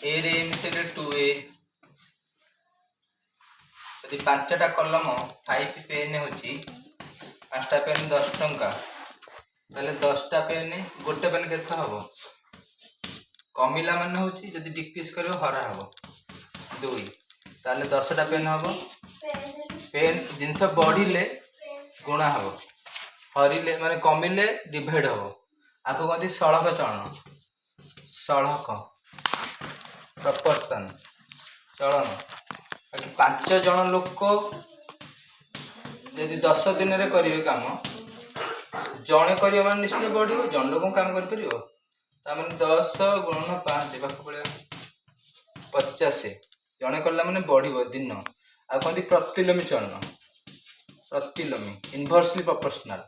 ए रे मिसेले 2a यदि 5टा कलम 5 पेन होची 5टा पेन 10 टंका ताले 10टा पेन गोटे पेन केते हबो कमिला माने होची जदि डिक्रीज करियो हरा हबो 2 ताले 10टा पेन हबो पेन जिंस बढ़िले गुणा हबो हरिले माने कमिले डिवाइड हबो आपको कहती सड़क चलन सड़क प्रपोर्शन चलन 5 जन लोक यदि 10 दिन रे करिवे काम जणे करियो माने निश्चय बढ़ियो जन लोक काम कर परियो ता माने 10 गुणन 5 पाख पड़े 50 जणे करला माने बढ़ियो दिन आ कहती प्रतिलोमी चलन प्रतिलोमी इनवर्सली प्रोपोर्शनल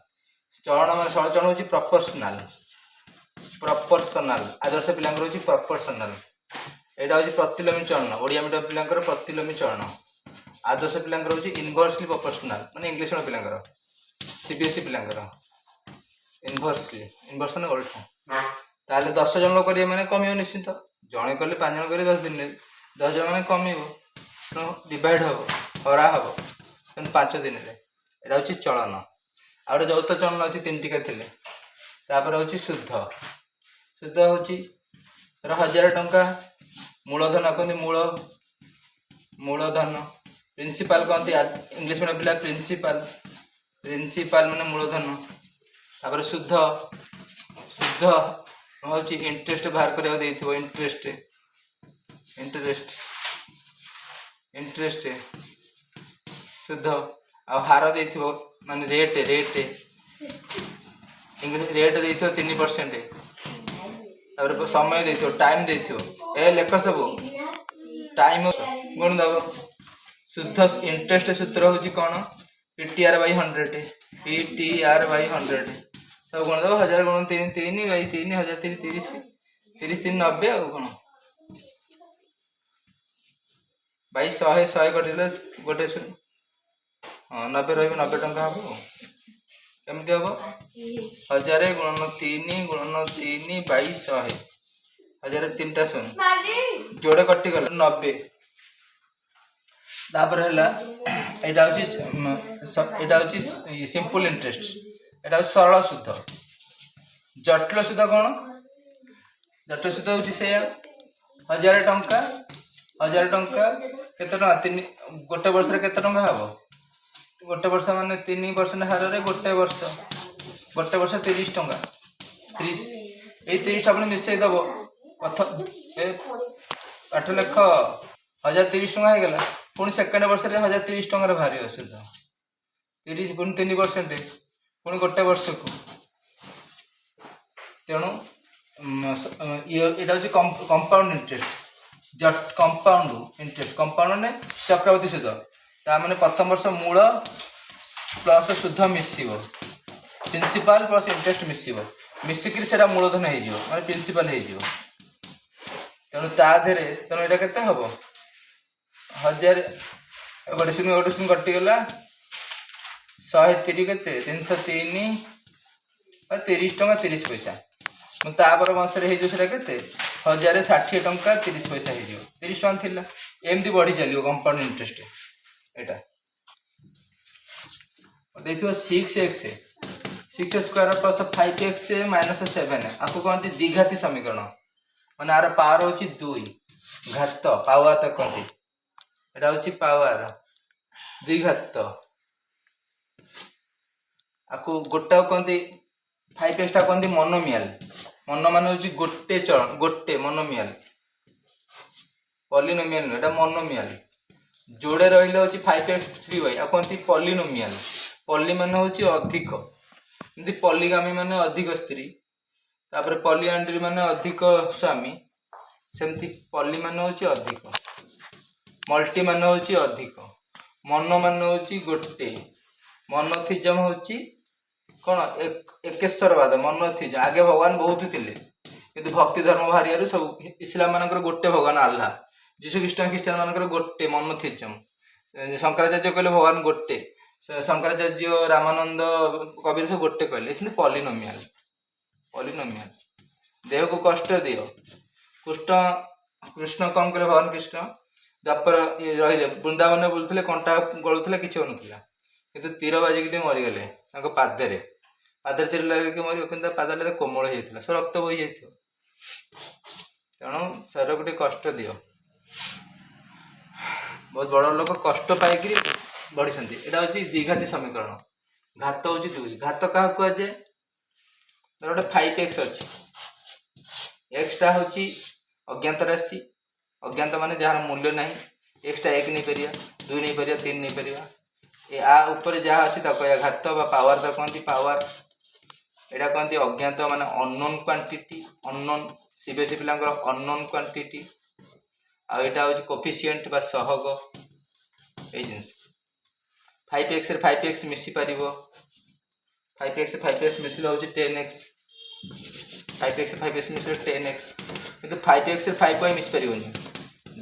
चलन माने सरल चलन होची प्रोपोर्शनल प्रोपोर्शनल आदर्श पिलांकर होची प्रोपोर्शनल एटा होची प्रतिलोमी चलन ओडिया मीडियम पिलांकर प्रतिलोमी चलन आदर्श पिलांकर होची इनवर्सली प्रोपोर्शनल माने इंग्लिश मीडियम पिलांकर सीबीएसई पिलांकर इनवर्सली इनवर्स माने उल्टा ताले 10 जन लोक करिए माने कमियो निश्चित जणे करले 5 जन करिए 10 दिन 10 जन माने कमियो तो डिवाइड हो हरा हो 5 दिन रे एटा होची चलन आ यौथ चलन अच्छी 3 टिका थिले तापर होची शुद्ध शुद्ध होची 1000 टंका मूलधन कहते मूलधन प्रिंसिपल कहते इंग्लिश में पिला प्रिंसिपल प्रिंसिपल माने मूलधन तापर शुद्ध शुद्ध होची इंटरेस्ट बाहर करबा देथिबो इंटरेस्ट इंटरेस्ट इंटरेस्ट शुद्ध आ हार देथिबो माने रेट रेट इंग्लिश रेट देथिबो 3% तापर समय देथिबो टाइम देथिबो ए लेख सब टाइम गुण दबो शुद्ध इंटरेस्ट सूत्र होची कोन पीटीआर बाय 100 पीटीआर बाय 100 सब गुण दबो 1000 गुण 3 3 बाय 3 1000 3 30 30 3 90 आ कोन बाय 100 100 कटिले गोटे 90 रही 90 टंका हम केमती हम 1000 गुणन 3 गुणन 3 बाई 100 1000 3टा शून्य जोड़े कटि गल 90 तापर हला एटा होची सिंपल इंटरेस्ट एटा सरल शुद्ध जटिल शुद्ध कोन जटिल शुद्ध होची से 1000 टंका केते टंका 3 गोटे वर्ष रे केते टंका हबो गोटे वर्ष माने 3% हार रे गोटे वर्ष 30 टंका 30 ए 30 आपने मिसई दबो 8 लाख 1030 टंका हे गेला पुनी सेकंड वर्ष रे 1030 टंका रे भारी असुद 30 गुण 3% पुनी गोटे वर्ष को तेणु एटा होची कंपाउंड इंटरेस्ट जट कंपाउंड इंटरेस्ट कंपाउंड ने चक्रवर्ती सूद ता माने प्रथम वर्ष मूल प्लस शुद्ध मिसिबो प्रिंसिपल प्लस इंटरेस्ट मिसिबो मिसिकरी सेटा मूलधन हे जिवो माने प्रिंसिपल हे जिवो तेणु ता धेरे तेणु एटा केते हबो 1000 गोटे शून्य कटि गला 130 केते 303 30 टंका 30 पैसा तापर मास रे हे जो सेटा केते 1060 टंका 30 पैसा हे जिवो 30 टंका थिला एमदी बढ़ी चलियो कंपाउंड इंटरेस्ट एटा देखियो 6x 6 square plus 5x minus 7 आपको कहते द्विघाती समीकरण माने आर पावर होची 2 घात पावर तक कहते एटा होची पावर द्विघात आपको गोटा कहते 5x टा कहते मोनोमियल मोनो माने होची गोटे चरण गोटे मोनोमियल पॉलिनोमियल एटा मोनोमियल जोड़े रहिले होची 5x 3y आ कहते पॉलिनोमियल पॉली माने होची अधिक यदि पॉलीगामी माने अधिक स्त्री तापर पॉलीएंड्री माने अधिक स्वामी सेमती पॉली माने होची अधिक मल्टी माने होची अधिक मोनो माने होची गोटे मोनोथिजम होची कोन एकेश्वरवाद मोनोथिजम आगे भगवान बहुत थिले किंतु भक्ति धर्म भारियारु सब इस्लाम मानकर गोटे भगवान अल्लाह जीशु ख्रीष्टान मानकर गोटे मोनोथिजम शंकराचार्य कहले भगवान गोटे शंकराचार्य रामानंद कबीर सब गोटे कहले इसने पॉलिनोमियल देह को कष्ट दियो कृष्ण कौन कले भगवान कृष्ण द्वापर रही वृंदावन बुलूले कंटा गलुला कि होनुला कि तीर बाजिक मरीगले पादे पादे तीर लगे मर कि पादटा कोमल हो सब रक्त बोही जाइए तेणु शरीर को कष्ट दियो बहुत बड़ लोक कष्ट पाई बढ़ी यहाँ हूँ द्विघाती समीकरण घात हूँ दुई घात क्या कहुए गोटे 5x अच्छी एक्सटा हूँ अज्ञात राशि अज्ञात मान जार मूल्य ना एक्सटा 1 नहीं पार 2 नहीं पार 3 नहीं पार आ ऊपर जहाँ अच्छी कह घात पावर तो कहती पावर यहाँ कहती अज्ञात मान अननोन क्वांटिटी अननोन सीबीएसई पिला अननोन क्वांटिटी आईटा हूँ कोफिशिएंट बा सहग ये जिनस 5x 5x मिसी पार 5x 5x मिसले हूँ 10x 5x 5x मिसले 10x किंतु 5x 5 मिस पार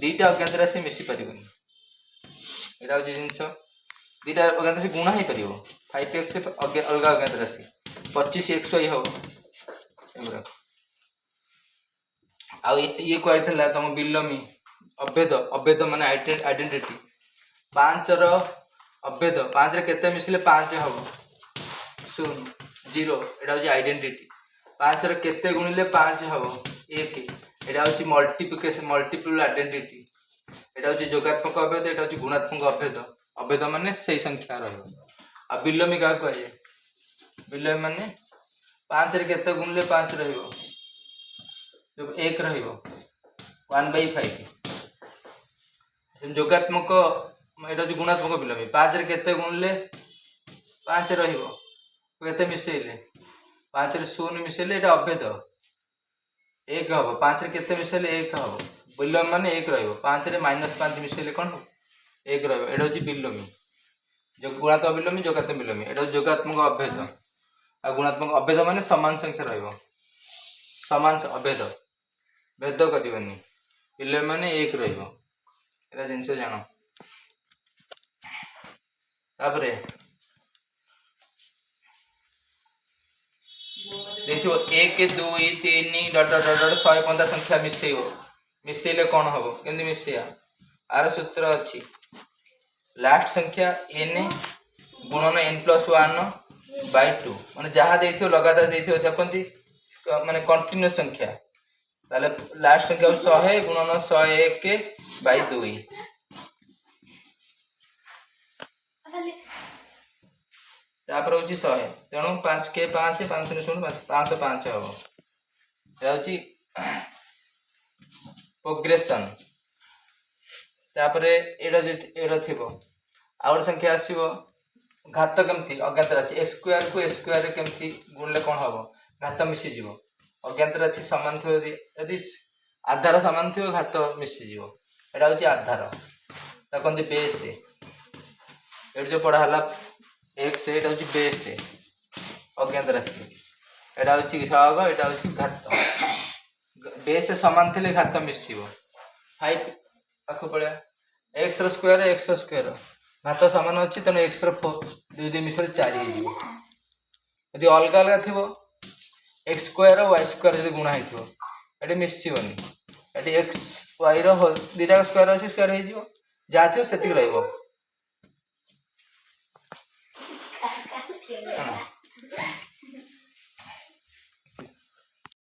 दीटा अज्ञात राशि मिसी पार यहाँ हूँ जिनस दीटा अज्ञात राशि गुणा हो पार 5x अलग अज्ञात राशि 25xy हम एगुड़ा आ ये कहला तुम बिलोमी अभेद अभेद माने आइडेंटिटी 5 अभेद 5 केते मिसले 5 हम 0 0 एटा हूँ आइडेंटिटी 5 केते गुणिले 5 हम 1 एटा हूँ मल्टीप्लिकेशन मल्टीपल आइडेंटिटी एटा हूँ जोगात्मक अभेद एटा हूँ गुणात्मक अभेद अभेद माने सही संख्या रहा बिलोमी क्या कहे बिलोमी माने 5 केते गुणिले 5 रहिबो जब 1 रहिबो 1/5 जोगात्मक यहाँ हूँ गुणात्मक बिलोमी 5 केते गुणिले 5 रहिबो केते मिसेले 5 0 मिसेले एटा अभेद 1 हम 5 केते मिसेले 1 हम बिलोमी माने 1 रहिबो 5 -5 मिसेले कौन 1 रहिबो एटा हूँ बिलोमी जो गुणात्मक बिलोमी जोगात्मक बिलोमी एटा जोगात्मक अभेद आ गुणात्मक अभेद माने समान संख्या रहिबो समान अभेद भेद करनी बिलोमी माने 1 रहिबो एटा जिनस जान तापरे देखो 1 2 3 डट डट डट 115 संख्या मिसेइबो मिसेइले कौन हम केमती मिसेया आर सूत्र अच्छी लास्ट संख्या n गुणन n+1/2 माने जहाँ देखो लगातार देखो देखती माने कंटिन्यूअस संख्या ताले लास्ट संख्या 100 गुणन 101/2 तापर हूँ 100 तेणु 5 के 5 5 0 505 हम प्रोग्रेसन तापर एटा थी आउ गोटे संख्या आसो घात केमती अज्ञात राशि ए स्क्वायर को ए स्क्वायर केमती गुणले कौन हम घात मिसीज अज्ञात राशि सामान थी यदि आधार सामान थी घात मिसीज यहाँ हूँ आधार कहते बेस ये जो पढ़ाला एक्स एटा हूँ बेस अज्ञात राशि यहाँ हूँ सहग यहाँ हूँ घात बेस सामान थे घात मिसिब 5 पाख पड़ा एक्स स्क्वायर घात सामान अच्छी तेना एक्स 4 मिसले 4 यदि अलग अलग थी एक्स स्क्वायर वाई स्क्वायर जो गुणा ये मिसबनी ये एक्स वाई रीटा स्क्वायर अच्छी स्क्वायर हो जहाँ थी से रही